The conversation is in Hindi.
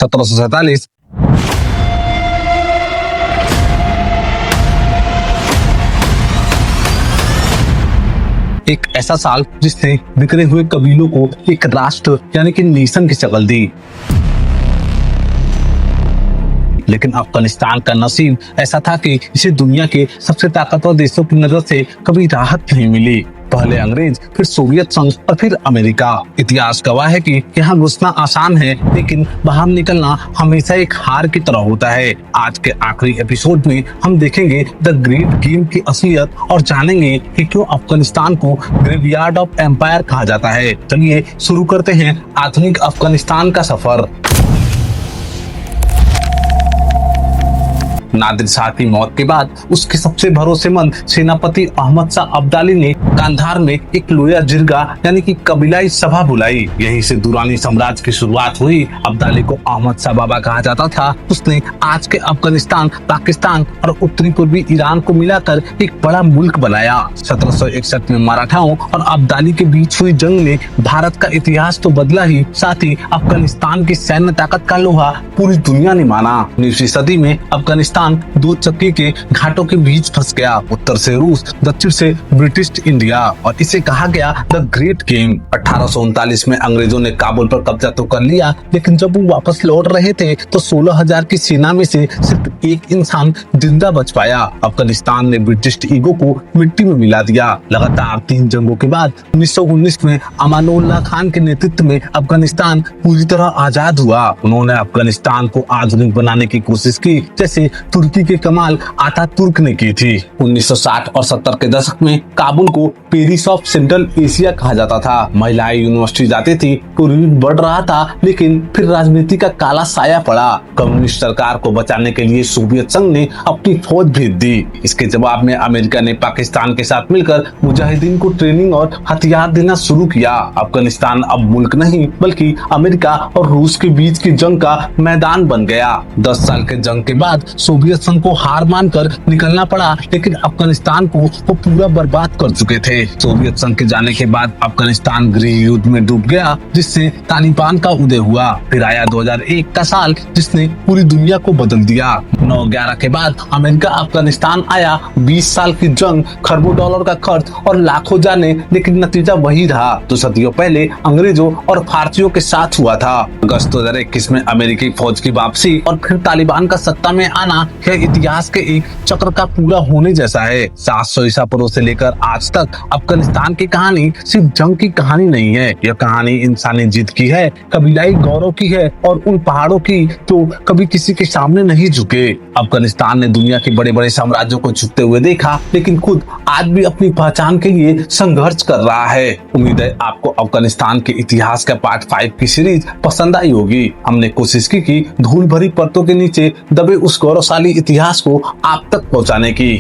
1747 एक ऐसा साल जिसने बिखरे हुए कबीलों को एक राष्ट्र यानी कि नेशन की शक्ल दी। लेकिन अफगानिस्तान का नसीब ऐसा था कि इसे दुनिया के सबसे ताकतवर देशों की नजर से कभी राहत नहीं मिली। पहले अंग्रेज, फिर सोवियत संघ और फिर अमेरिका। इतिहास गवाह है कि यहाँ घुसना आसान है, लेकिन बाहर निकलना हमेशा एक हार की तरह होता है। आज के आखिरी एपिसोड में हम देखेंगे द ग्रेट गेम की असलियत और जानेंगे कि क्यों अफगानिस्तान को ग्रेवयार्ड ऑफ एम्पायर कहा जाता है। चलिए शुरू करते हैं आधुनिक अफगानिस्तान का सफर। नादिर शाह की मौत के बाद उसके सबसे भरोसेमंद सेनापति अहमद शाह अब्दाली ने कांधार में एक लोया जिरगा यानी कि कबीलाई सभा बुलाई। यहीं से दुरानी साम्राज्य की शुरुआत हुई। अब्दाली को अहमद शाह बाबा कहा जाता था। उसने आज के अफगानिस्तान, पाकिस्तान और उत्तरी पूर्वी ईरान को मिलाकर एक बड़ा मुल्क बनाया। 1761 में मराठाओं और अब्दाली के बीच हुई जंग ने भारत का इतिहास तो बदला ही, साथ ही अफगानिस्तान की सैन्य ताकत का लोहा पूरी दुनिया ने माना। 19वीं सदी में अफगानिस्तान दो चक्की के घाटों के बीच फंस गया। उत्तर से रूस, दक्षिण से ब्रिटिश इंडिया, और इसे कहा गया द ग्रेट गेम। 1839 में अंग्रेजों ने काबुल पर कब्जा तो कर लिया, लेकिन जब वो वापस लौट रहे थे तो 16,000 की सेना में से सिर्फ एक इंसान जिंदा बच पाया। अफगानिस्तान ने ब्रिटिश ईगो को मिट्टी में मिला दिया। लगातार 3 जंगों के बाद 1919 में अमानुल्लाह खान के नेतृत्व में अफगानिस्तान पूरी तरह आजाद हुआ। उन्होंने अफगानिस्तान को आधुनिक बनाने की कोशिश की, जैसे तुर्की के कमाल अतातुर्क ने की थी। 1960 और 70 के दशक में काबुल को पेरिस ऑफ सेंट्रल एशिया कहा जाता था। महिलाएं यूनिवर्सिटी जाती थी, टूरिज्म बढ़ रहा था, लेकिन फिर राजनीति का काला साया पड़ा। कम्युनिस्ट सरकार को बचाने के लिए सोवियत संघ ने अपनी फौज भेज दी। इसके जवाब में अमेरिका ने पाकिस्तान के साथ मिलकर मुजाहिदीन को ट्रेनिंग और हथियार देना शुरू किया। अफगानिस्तान अब मुल्क नहीं, बल्कि अमेरिका और रूस के बीच की जंग का मैदान बन गया। 10 साल के जंग के बाद सोवियत संघ को हार मानकर निकलना पड़ा, लेकिन अफगानिस्तान को वो पूरा बर्बाद कर चुके थे। सोवियत संघ के जाने के बाद अफगानिस्तान गृह युद्ध में डूब गया, जिससे तालिबान का उदय हुआ। फिर आया 2001 का साल, जिसने पूरी दुनिया को बदल दिया। 9/11 के बाद अमेरिका अफगानिस्तान आया। 20 साल की जंग, खरबों डॉलर का खर्च और लाखों जाने, लेकिन नतीजा वही रहा तो सदियों पहले अंग्रेजों और भारतीयों के साथ हुआ था। अगस्त 2021 में अमेरिकी फौज की वापसी और फिर तालिबान का सत्ता में आना यह इतिहास के एक चक्र का पूरा होने जैसा है। 700 ईसा पूर्व से लेकर आज तक अफगानिस्तान की कहानी सिर्फ जंग की कहानी नहीं है। यह कहानी इंसानी जिद की है, कबीलाई गौरव की है, और उन पहाड़ों की तो कभी किसी के सामने नहीं झुके। अफगानिस्तान ने दुनिया के बड़े बड़े साम्राज्यों को झुकते हुए देखा, लेकिन खुद आज भी अपनी पहचान के लिए संघर्ष कर रहा है। उम्मीद है आपको अफगानिस्तान के इतिहास का पार्ट 5 की सीरीज पसंद आई होगी। हमने कोशिश की कि धूल भरी परतों के नीचे दबे उस गौरवशाली इतिहास को आप तक पहुंचाने की।